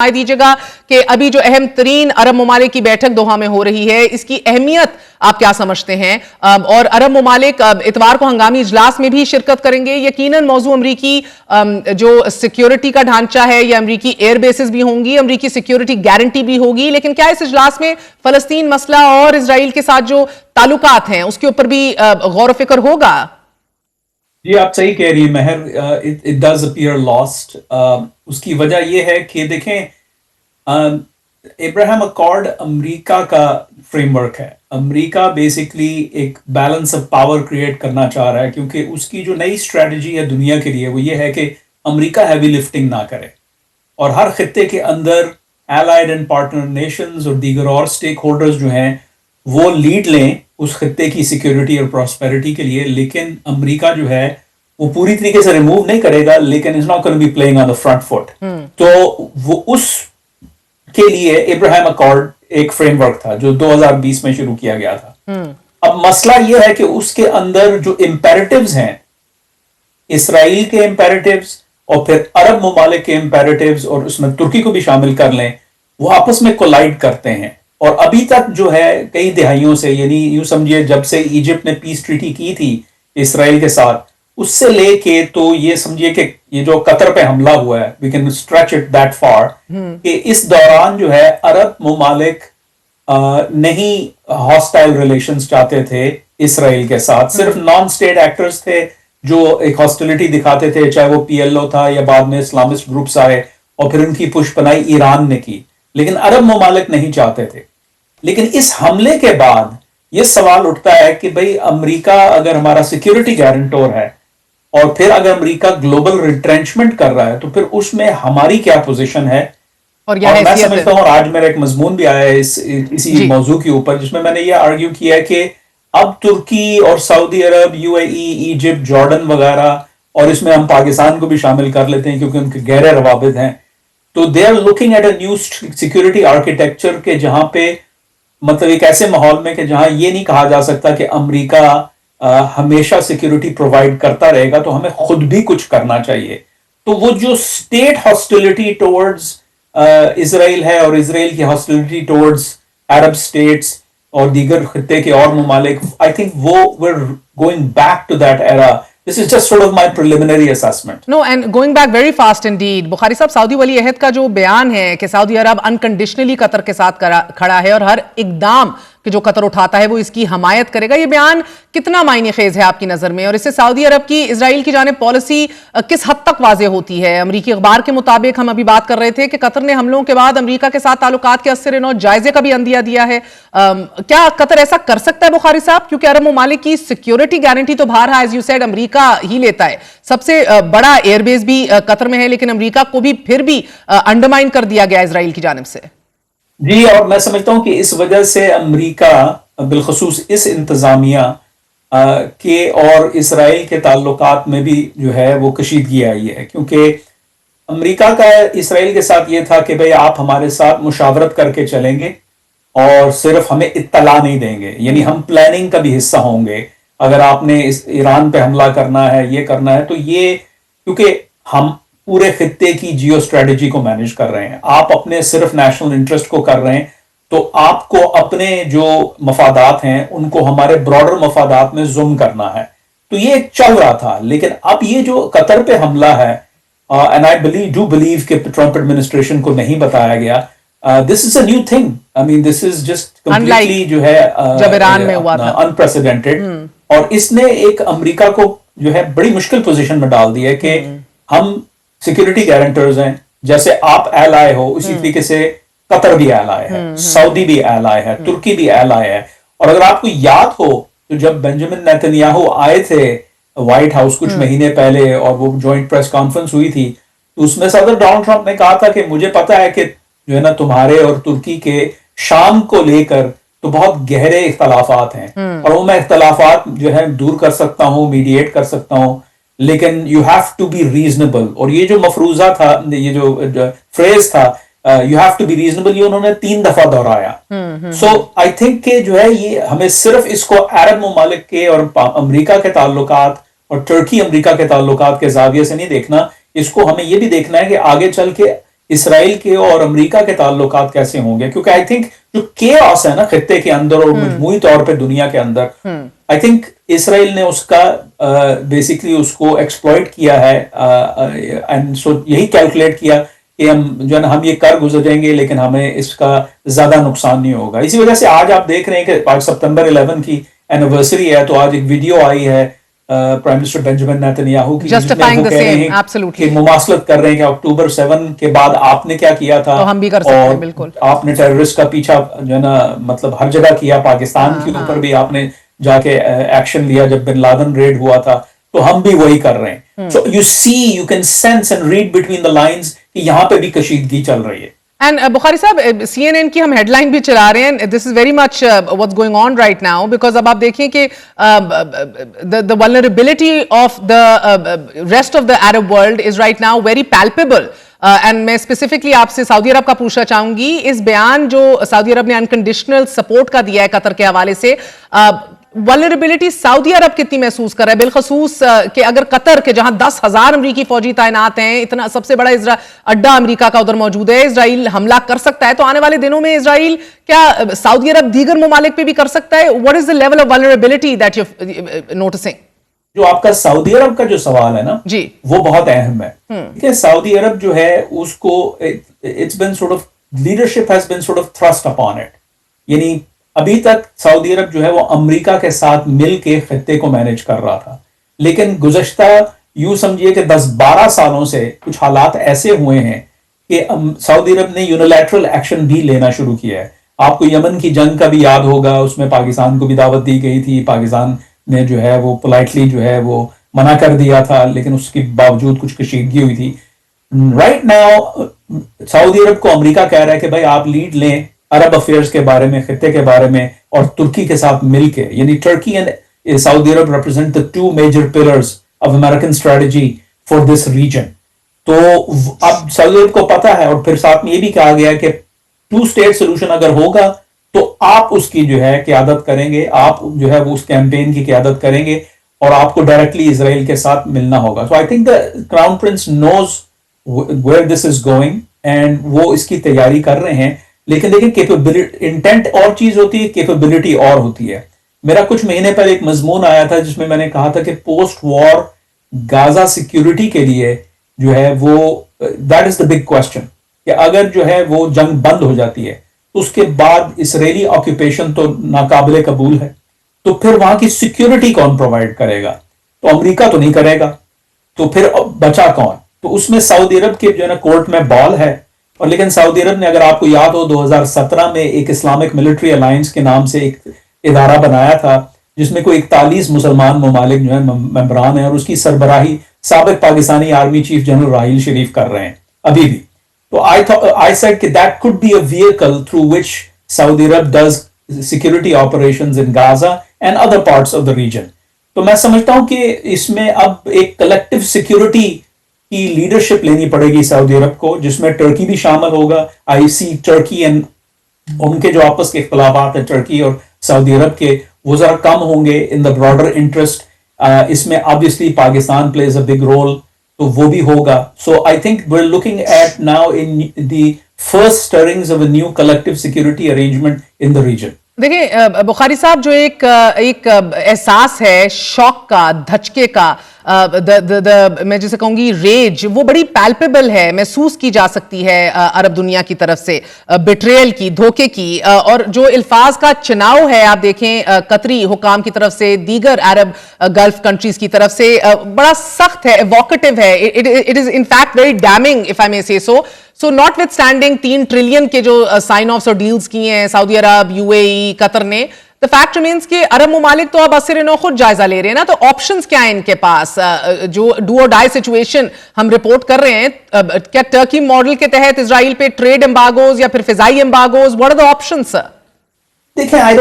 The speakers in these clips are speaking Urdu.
دیجیے گا کہ ابھی جو اہم ترین عرب ممالک کی بیٹھک دوحہ میں ہو رہی ہے، اس کی اہمیت آپ کیا سمجھتے ہیں؟ اور عرب ممالک اتوار کو ہنگامی اجلاس میں بھی شرکت کریں گے۔ یقیناً موضوع امریکی جو سیکیورٹی کا ڈھانچہ ہے یا امریکی ایئر بیسز بھی ہوں گی، امریکی سیکیورٹی گارنٹی بھی ہوگی، لیکن کیا اس اجلاس میں فلسطین مسئلہ اور اسرائیل کے ساتھ جو تعلقات ہیں اس کے اوپر بھی غور و فکر ہوگا؟ جی آپ صحیح کہہ رہی ہیں مہر، it does appear lost۔ اس کی وجہ یہ ہے کہ دیکھیں ابراہیم اکارڈ امریکہ کا فریم ورک ہے۔ امریکہ بیسکلی ایک بیلنس آف پاور کریٹ کرنا چاہ رہا ہے، کیونکہ اس کی جو نئی اسٹریٹجی ہے دنیا کے لیے وہ یہ ہے کہ امریکہ ہیوی لفٹنگ نہ کرے اور ہر خطے کے اندر allied اینڈ پارٹنر نیشنز اور دیگر اور اسٹیک ہولڈرز جو ہیں وہ لیڈ لیں اس خطے کی سیکیورٹی اور پراسپیرٹی کے لیے، لیکن امریکہ جو ہے وہ پوری طریقے سے ریموو نہیں کرے گا، لیکن is not gonna be playing on the front foot. تو وہ اس کے لیے ابراہیم اکارڈ ایک فریم ورک تھا جو 2020 میں شروع کیا گیا تھا۔ اب مسئلہ یہ ہے کہ اس کے اندر جو امپیریٹیوز ہیں، اسرائیل کے امپیریٹیوز اور پھر عرب ممالک کے امپیریٹیوز، اور اس میں ترکی کو بھی شامل کر لیں، وہ آپس میں کولائڈ کرتے ہیں۔ اور ابھی تک جو ہے کئی دہائیوں سے، یعنی یوں سمجھیے جب سے ایجپٹ نے پیس ٹریٹی کی تھی اسرائیل کے ساتھ، اس سے لے کے تو یہ سمجھیے کہ یہ جو قطر پہ حملہ ہوا ہے، we can stretch it that far، کہ اس دوران جو ہے عرب ممالک نہیں ہاسٹائل ریلیشنز چاہتے تھے اسرائیل کے ساتھ، صرف نان سٹیٹ ایکٹرز تھے جو ایک ہاسٹیلٹی دکھاتے تھے، چاہے وہ پی ایل او تھا یا بعد میں اسلامسٹ گروپس آئے اور پھر ان کی پش پنائی ایران نے کی، لیکن عرب ممالک نہیں چاہتے تھے۔ لیکن اس حملے کے بعد یہ سوال اٹھتا ہے کہ بھئی امریکہ اگر ہمارا سیکیورٹی گارنٹور ہے اور پھر اگر امریکہ گلوبل ریٹرینچمنٹ کر رہا ہے تو پھر اس میں ہماری کیا پوزیشن ہے؟ اور میں سمجھتا ہوں، اور آج میرا ایک مضمون بھی آیا ہے اسی موضوع کے اوپر، جس میں میں نے یہ آرگیو کیا ہے کہ اب ترکی اور سعودی عرب، U A E, Egypt, Jordan وغیرہ، اور اس میں ہم پاکستان کو بھی شامل کر لیتے ہیں کیونکہ ان کے گہرے روابط ہیں، تو they are looking at a new security architecture کے جہاں پہ مطلب ایک ایسے ماحول میں کہ جہاں یہ نہیں کہا جا سکتا کہ امریکہ ہمیشہ سیکیورٹی پرووائڈ کرتا رہے گا، تو ہمیں خود بھی کچھ کرنا چاہیے۔ تو وہ جو اسٹیٹ ہاسٹیلٹی ٹورڈز اسرائیل ہے اور اسرائیل کی ہاسٹیلٹی ٹورڈز عرب اسٹیٹس اور دیگر خطے کے اور ممالک، آئی تھنک وہ we're going back to that era۔ This is just sort of my preliminary assessment۔ No, and going back very fast indeed۔ بخاری صاحب، سعودی ولی عہد کا جو بیان ہے کہ سعودی عرب انکنڈیشنلی قطر کے ساتھ کھڑا ہے اور ہر اقدام کہ جو قطر اٹھاتا ہے وہ اس کی حمایت کرے گا، یہ بیان کتنا معنی خیز ہے آپ کی نظر میں؟ اور اس سے سعودی عرب کی اسرائیل کی جانب پالیسی کس حد تک واضح ہوتی ہے؟ امریکی اخبار کے مطابق ہم ابھی بات کر رہے تھے کہ قطر نے حملوں کے بعد امریکہ کے ساتھ تعلقات کے اثر نو جائزے کا بھی عندیہ دیا ہے۔ کیا قطر ایسا کر سکتا ہے بخاری صاحب؟ کیونکہ عرب ممالک کی سیکیورٹی گارنٹی تو بہرحال ایز یو سیڈ امریکہ ہی لیتا ہے، سب سے بڑا ایئر بیس بھی قطر میں ہے، لیکن امریکہ کو بھی پھر بھی انڈرمائن کر دیا گیا اسرائیل کی جانب سے۔ جی، اور میں سمجھتا ہوں کہ اس وجہ سے امریکہ بالخصوص اس انتظامیہ کے اور اسرائیل کے تعلقات میں بھی جو ہے وہ کشیدگی آئی ہے، کیونکہ امریکہ کا اسرائیل کے ساتھ یہ تھا کہ بھئی آپ ہمارے ساتھ مشاورت کر کے چلیں گے اور صرف ہمیں اطلاع نہیں دیں گے، یعنی ہم پلاننگ کا بھی حصہ ہوں گے۔ اگر آپ نے ایران پہ حملہ کرنا ہے، یہ کرنا ہے، تو یہ کیونکہ ہم پورے خطے کی جیو اسٹریٹجی کو مینج کر رہے ہیں، آپ اپنے صرف نیشنل انٹرسٹ کو کر رہے ہیں، تو آپ کو اپنے جو مفادات ہیں ان کو ہمارے براڈر مفادات میں زوم کرنا ہے۔ تو یہ چل رہا تھا، لیکن اب یہ جو قطر پہ حملہ ہے، and I do believe کہ ٹرمپ ایڈمنسٹریشن کو نہیں بتایا گیا، this is a new thing۔ I mean this is just completely جو ہے جب ایران میں ہوا تھا unprecedented، اور اس نے ایک امریکہ کو جو ہے بڑی مشکل پوزیشن میں ڈال دیا کہ ہم سیکیورٹی گارنٹرز ہیں، جیسے آپ ایلائی ہو اسی طریقے سے قطر بھی ایلائی ہے، سعودی بھی ایلائی ہے، ترکی بھی ایلائی ہے۔ اور اگر آپ کو یاد ہو تو جب بنجامن نیتنیاہو آئے تھے وائٹ ہاؤس کچھ مہینے پہلے اور وہ جوائنٹ پریس کانفرنس ہوئی تھی، تو اس میں صدر ڈونلڈ ٹرمپ نے کہا تھا کہ مجھے پتا ہے کہ جو ہے نا تمہارے اور ترکی کے شام کو لے کر تو بہت گہرے اختلافات ہیں، اور وہ میں اختلافات جو ہے دور کر سکتا ہوں، میڈیٹ کر سکتا ہوں، لیکن you have to be reasonable. اور یہ جو مفروضہ تھا، یہ جو فریز تھا you have to be reasonable, یہ انہوں نے 3 دفعہ دہرایا۔ سو آئی تھنک کہ جو ہے یہ ہمیں صرف اس کو عرب ممالک کے اور امریکہ کے تعلقات اور ترکی امریکہ کے تعلقات کے زاویے سے نہیں دیکھنا، اس کو ہمیں یہ بھی دیکھنا ہے کہ آگے چل کے اسرائیل کے اور امریکہ کے تعلقات کیسے ہوں گے, کیونکہ آئی تھنک جو کیوس ہے نا خطے کے اندر اور مجموعی طور پہ دنیا کے اندر, آئی تھنک اسرائیل نے اس کا بیسکلی اس کو ایکسپلوئٹ کیا ہے, اینڈ سو یہی کیلکولیٹ کیا کہ ہم جو ہے نا ہم یہ کر گزریں گے لیکن ہمیں اس کا زیادہ نقصان نہیں ہوگا. اسی وجہ سے آج آپ دیکھ رہے ہیں کہ آج سپتمبر 11 کی اینیورسری ہے, تو آج ایک ویڈیو آئی ہے پرائم منسٹر بنجامن نیتنیاہو کی, جس میں وہ کہہ رہے ہیں کہ مماثلت کر رہے ہیں کہ اکتوبر 7 کے بعد آپ نے کیا کیا تھا, ہم بھی کر سکتے ہیں, بالکل آپ نے ٹیررسٹ کا پیچھا جو ہے نا مطلب ہر جگہ کیا, پاکستان کے اوپر بھی آپ نے جا کے ایکشن لیا جب بن لادن ریڈ ہوا تھا, تو ہم بھی وہی کر رہے ہیں. So you see, you can sense and read between the lines کہ یہاں پہ بھی کشیدگی چل رہی ہے. اینڈ بخاری صاحب, سی این این کی ہم ہیڈ لائن بھی چلا رہے ہیں, this is very much what's going on right now, because اب آپ دیکھیں کہ the vulnerability of the rest of the Arab world is right now very palpable. And میں اسپیسیفکلی آپ سے سعودی عرب کا پوچھنا چاہوں گی, اس بیان جو سعودی عرب نے انکنڈیشنل سپورٹ کا دیا ہے قطر کے حوالے سے, ولنریبلٹی سعودی عرب کتنی محسوس کر رہا ہے, بالخصوص کہ اگر قطر کے جہاں 10,000 امریکی فوجی تعینات ہیں, اتنا سب سے بڑا اڈا امریکہ کا ادھر موجود ہے, اسرائیل حملہ کر سکتا ہے, تو آنے والے دنوں میں اسرائیل کیا سعودی عرب دیگر ممالک پہ بھی کر سکتا ہے؟ What is the level of vulnerability that you noticing? جو آپ کا سعودی عرب کا جو سوال ہے نا جی, وہ بہت اہم ہے, کہ سعودی عرب جو ہے اس کو it's been sort of leadership has been sort of thrust upon it. یعنی ابھی تک سعودی عرب جو ہے وہ امریکہ کے ساتھ مل کے خطے کو مینج کر رہا تھا, لیکن گزشتہ یوں سمجھیے کہ 10-12 سالوں سے کچھ حالات ایسے ہوئے ہیں کہ سعودی عرب نے یونیلیٹرل ایکشن بھی لینا شروع کیا ہے. آپ کو یمن کی جنگ کا بھی یاد ہوگا, اس میں پاکستان کو بھی دعوت دی گئی تھی, پاکستان نے جو ہے وہ پولائٹلی جو ہے وہ منع کر دیا تھا, لیکن اس کے باوجود کچھ کشیدگی ہوئی تھی. رائٹ ناؤ سعودی عرب کو امریکہ کہہ رہا ہے کہ بھائی آپ لیڈ لیں عرب افیئرز کے بارے میں, خطے کے بارے میں, اور ترکی کے ساتھ مل کے, یعنی Turkey and Saudi Arab represent the two major pillars of American strategy for this region. تو اب سعودی عرب کو پتا ہے, اور پھر ساتھ میں یہ بھی کہا گیا کہ 2-state solution اگر ہوگا تو آپ اس کی جو ہے قیادت کریں گے, آپ جو ہے وہ اس کیمپین کی قیادت کریں گے, اور آپ کو ڈائریکٹلی اسرائیل کے ساتھ ملنا ہوگا. So I think the Crown Prince knows where this is going and وہ اس کی تیاری کر رہے ہیں. لیکن دیکھیں کیپیبلٹی, انٹینٹ اور چیز ہوتی ہے, کیپیبلٹی اور ہوتی ہے. میرا کچھ مہینے پہلے ایک مضمون آیا تھا جس میں میں نے کہا تھا کہ پوسٹ وار غازہ سیکیورٹی کے لیے جو ہے وہ that is the big question, کہ اگر جو ہے وہ جنگ بند ہو جاتی ہے تو اس کے بعد اسرائیلی آکوپیشن تو ناقابل قبول ہے, تو پھر وہاں کی سیکیورٹی کون پرووائڈ کرے گا؟ تو امریکہ تو نہیں کرے گا, تو پھر بچا کون؟ تو اس میں سعودی عرب کے جو ہے نا کورٹ میں بال ہے. اور لیکن سعودی عرب نے, اگر آپ کو یاد ہو, 2017 میں ایک اسلامک ملٹری الائنس کے نام سے ایک ادارہ بنایا تھا جس میں کوئی 41 مسلمان ممالک جو ہیں ممبران ہیں, اور اس کی سربراہی سابق Pakistani army chief general Raheel Sharif کر رہے ہیں ابھی بھی. تو I said کہ that could be a vehicle through which Saudi Arab does security operations in Gaza and other parts of the region. تو میں سمجھتا ہوں کہ اس میں اب ایک کلیکٹیو سیکیورٹی کی لیڈرشپ لینی پڑے گی سعودی عرب کو, جس میں ٹرکی بھی شامل ہوگا. آئی سی ٹرکی اینڈ ان کے جو آپس کے اختلافات ہیں ٹرکی اور سعودی عرب کے, وہ ذرا کم ہوں گے ان دا براڈر انٹرسٹ. اس میں obviously Pakistan plays a big role, تو وہ بھی ہوگا. So I think we're looking at now in the first stirrings of a new collective security arrangement in the region. دیکھیں بخاری صاحب, جو ایک احساس ہے شوق کا, دھچکے کا, میں جسے کہوں گی ریج, وہ بڑی پیلپیبل ہے, محسوس کی جا سکتی ہے عرب دنیا کی طرف سے, بیٹریل کی, دھوکے کی, اور جو الفاظ کا چناؤ ہے آپ دیکھیں قطری حکام کی طرف سے, دیگر عرب گلف کنٹریز کی طرف سے, بڑا سخت ہے, ایووکیٹو ہے. It is in fact very damning if I may say so. So notwithstanding 3 trillion کے جو سائن آفس اور ڈیلز کیے ہیں سعودی عرب, یو اے ای, قطر نے, the fact remains کہ عرب ممالک تو اب اثر نو خود جائزہ لے رہے ہیں نا, تو آپشنز کیا ہیں ان کے پاس؟ جو ڈو اور ڈائی سچویشن ہم رپورٹ کر رہے ہیں, کیا ٹرکی ماڈل کے تحت اسرائیل پہ ٹریڈ امباگوز یا پھر فضائی امباگوز, what are the options sir؟ دیکھیں I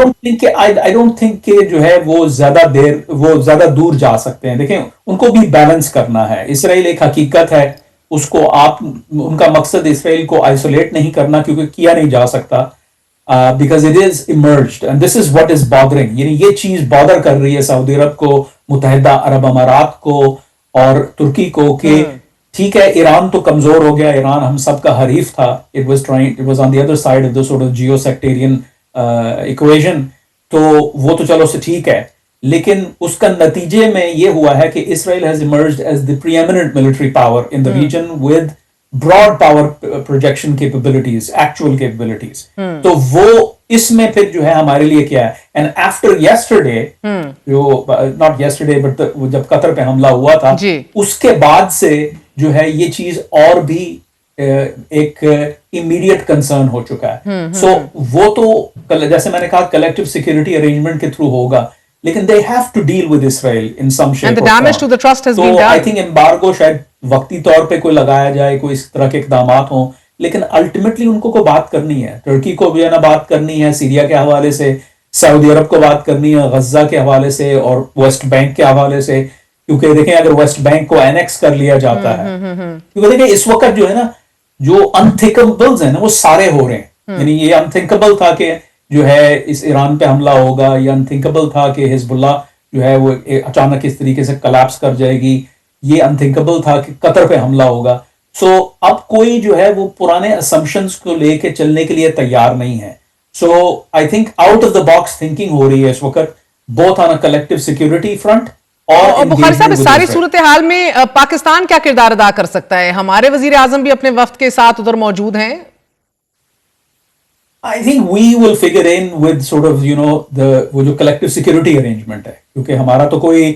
don't think کہ جو ہے وہ زیادہ دور جا سکتے ہیں. دیکھیں ان کو بھی بیلنس کرنا ہے. اسرائیل ایک حقیقت ہے, اس کو ان کا مقصد اسرائیل کو آئسولیٹ نہیں کرنا, کیونکہ کیا نہیں جا سکتا, because it is emerged and this is what is bothering. یعنی یہ چیز بادر کر رہی ہے سعودی عرب کو, متحدہ عرب امارات کو اور ترکی کو, کہ ٹھیک ہے ایران تو کمزور ہو گیا, ایران ہم سب کا حریف تھا, it was on the other side of the sort of geo-sectarian equation, تو وہ تو چلو سے ٹھیک ہے, لیکن اس کا نتیجے میں یہ ہوا ہے کہ اسرائیل has emerged as the preeminent military power in the region with broad power projection capabilities, actual capabilities. تو وہ اس میں پھر جو ہے ہمارے لیے کیا ہے, and after yesterday, جو not yesterday but جب قطر پہ حملہ ہوا تھا, اس کے بعد سے جو ہے یہ چیز اور بھی ایک امیڈیٹ کنسرن ہو چکا ہے. سو وہ تو جیسے میں نے کہا کلیکٹو سیکورٹی ارینجمنٹ کے تھرو ہوگا, لیکن they have to deal with Israel in some shape And the or damage form. to the trust has تو been done. I think embargo شاید وقتی طور پہ کوئی لگایا جائے, کوئی اس طرح کے اقدامات ہوں, لیکن الٹیمیٹلی ان کو بات کرنی ہے, ترکی کو بھی ہے نا بات کرنی ہے, سیریا کے حوالے سے, سعودی عرب کو بات کرنی ہے غزہ کے حوالے سے اور ویسٹ بینک کے حوالے سے, کیونکہ دیکھیں اگر ویسٹ بینک کو اینیکس کر لیا جاتا ہے, کیونکہ دیکھیں اس وقت جو ہے نا جو انتھنکیبلز ہیں نا وہ سارے ہو رہے ہیں, یعنی یہ انتھنکیبل تھا کہ جو ہے اس ایران پہ حملہ ہوگا, یہ انتھنکیبل تھا کہ حزب اللہ جو ہے وہ اچانک اس طریقے سے کلیپس کر جائے گی, یہ انتھنکیبل تھا کہ قطر پہ حملہ ہوگا. سو اب کوئی جو ہے وہ پرانے اسمپشنز کو لے کے چلنے کے لیے تیار نہیں ہے. So I think out of the box thinking ہو رہی ہے اس وقت, both on a collective security front. اور بخاری صاحب اس ساری صورتحال میں پاکستان کیا کردار ادا کر سکتا ہے؟ ہمارے وزیر اعظم بھی اپنے وفد کے ساتھ ادھر موجود ہیں. I think we will figure in with sort of وہ جو collective security arrangement ہے, کیونکہ ہمارا تو کوئی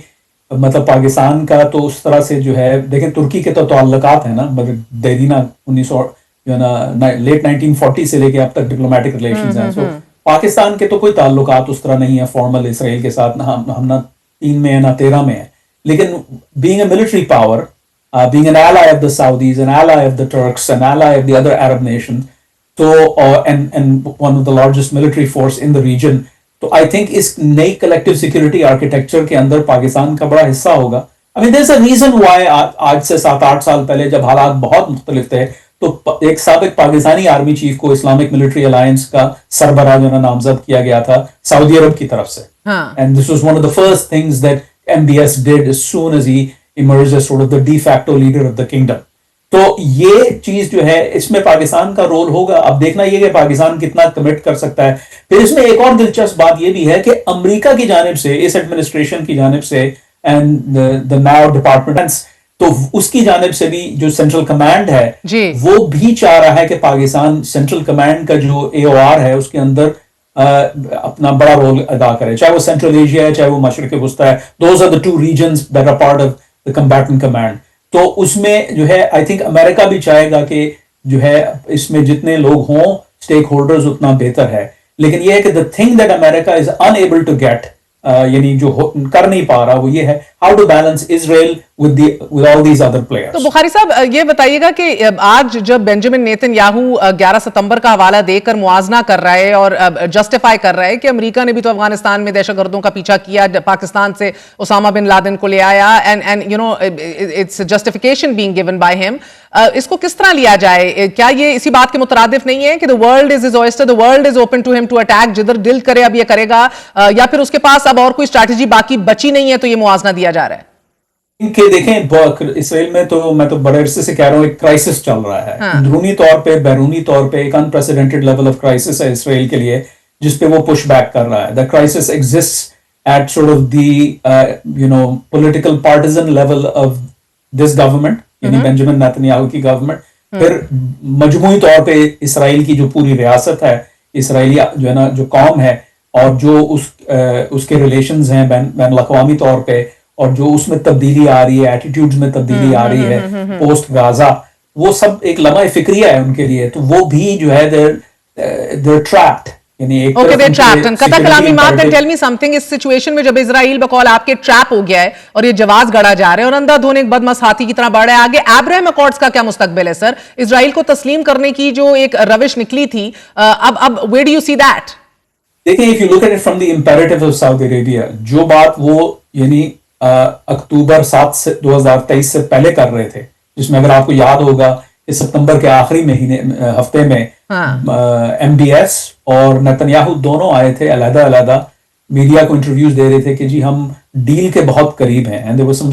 مطلب پاکستان کا تو اس طرح سے جو ہے دیکھیں ترکی کے تو تعلقات ہیں نا, مگر دیرینہ 1900 لیٹ 1940 سے لے کے اب تک ڈپلومیٹک ریلیشنز ہیں. سو پاکستان کے تو کوئی تعلقات اس طرح نہیں ہے فارمل اسرائیل کے ساتھ, ہم نہ 3 میں ہے نہ 13 میں ہے, لیکن being a military power, being an ally of the Saudis, an ally of the Turks, an ally of the other Arab nations, تو and one of the largest military force in the region, تو I think اس نئی کلیکٹو سیکورٹی آرکیٹیکچر کے اندر پاکستان کا بڑا حصہ ہوگا. I mean there's a reason why آج سے 7-8 سال پہلے جب حالات بہت مختلف تھے تو ایک سابق پاکستانی آرمی چیف کو اسلامک ملٹری الائنس کا سربراہ جو نامزد کیا گیا تھا سعودی عرب کی طرف سے, and this was one of the first things that MBS did as soon as he emerged as sort of the de facto leader of the kingdom. تو یہ چیز جو ہے اس میں پاکستان کا رول ہوگا. اب دیکھنا یہ کہ پاکستان کتنا کمٹ کر سکتا ہے. پھر اس میں ایک اور دلچسپ بات یہ بھی ہے کہ امریکہ کی جانب سے, اس ایڈمنسٹریشن کی جانب سے, اینڈ the now ڈپارٹمنٹ, تو اس کی جانب سے بھی جو سینٹرل کمانڈ ہے وہ بھی چاہ رہا ہے کہ پاکستان سینٹرل کمانڈ کا جو AOR ہے اس کے اندر اپنا بڑا رول ادا کرے, چاہے وہ سینٹرل ایشیا ہے چاہے وہ مشرق وسطی ہے. Those are the 2 regions that are part of the combatant command. تو اس میں جو ہے آئی تھنک امریکہ بھی چاہے گا کہ جو ہے اس میں جتنے لوگ ہوں اسٹیک ہولڈرز اتنا بہتر ہے, لیکن یہ ہے کہ the thing that America is unable to get, یعنی جو کر نہیں پا رہا وہ یہ ہے how to balance Israel with all these other players. تو بخاری صاحب یہ بتائیے گا کہ آج جب بینجامن نیتن یاہو 11 ستمبر کا حوالہ دے کر موازنہ کر رہا ہے اور جسٹیفائی کر رہا ہے کہ امریکہ نے بھی تو افغانستان میں دہشت گردوں کا پیچھا کیا, پاکستان سے اسامہ بن لادن کو لے آیا, and you know it's justification being given by him, اس کو کس طرح لیا جائے؟ کیا یہ اسی بات کے مترادف نہیں ہے کہ the world is his oyster, the world is open to him to attack, جدھر دل کرے اب یہ کرے گا, یا پھر اس کے پاس اب اور کوئی اسٹریٹجی باقی بچی نہیں ہے تو یہ موازنہ دیا جا رہا ہے؟ کہ دیکھیں اسرائیل میں تو میں تو بڑے عرصے سے کہہ رہا ہوں ایک کرائسس چل رہا ہے, اندرونی طور پہ بیرونی طور پہ ایک انپریسیڈنٹڈ لیول آف کرائسس ہے اسرائیل کے لیے جس پہ وہ پش بیک کر رہا ہے. The crisis exists at sort of the political partisan level of this government, یعنی بینجامن نیتنیاہو کی گورنمنٹ, پھر مجموعی طور پہ اسرائیل کی جو پوری ریاست ہے, اسرائیلی جو ہے نا جو قوم ہے, اور جو اس کے ریلیشنز ہیں بین الاقوامی طور پہ, اور جو اس میں تبدیلی آ رہی ہے, ایٹیٹیوڈز میں تبدیلی آ رہی ہے پوسٹ غازہ, وہ سب ایک لمحہ فکریہ ہے ان کے لیے. تو وہ بھی جو ہے they're trapped. Okay, they're trapped. And Qatar Kalami Mark can tell me something, اس سچویشن میں جب اسرائیل بقول آپ کے ٹریپ ہو گیا ہے اور یہ جواز گڑا جا رہے ہیں اور اندھا دھونے ایک بدمعاش ہاتھی کی طرح بڑھ رہا ہے آگے, ابراہیم اکارڈز کا کیا مستقبل ہے سر؟ اسرائیل کو تسلیم کرنے کی جو ایک روش نکلی تھی, اب where do you see that? دیکھیں if you look at it from the imperative of Saudi Arabia, جو بات وہ یعنی اکتوبر 7 2023 سے پہلے کر رہے تھے, جس میں اگر آپ کو یاد ہوگا کہ ستمبر کے آخری ہفتے میں MBS اور نیتنیاہو دونوں آئے تھے علیحدہ میڈیا کو انٹرویوز دے رہے تھے کہ جی ہم ڈیل کے بہت قریب ہیں, and there was some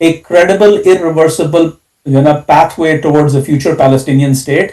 a credible, irreversible, pathway towards a future Palestinian state,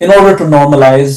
in order to normalize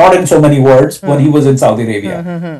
not in so many words, when he was in Saudi Arabia.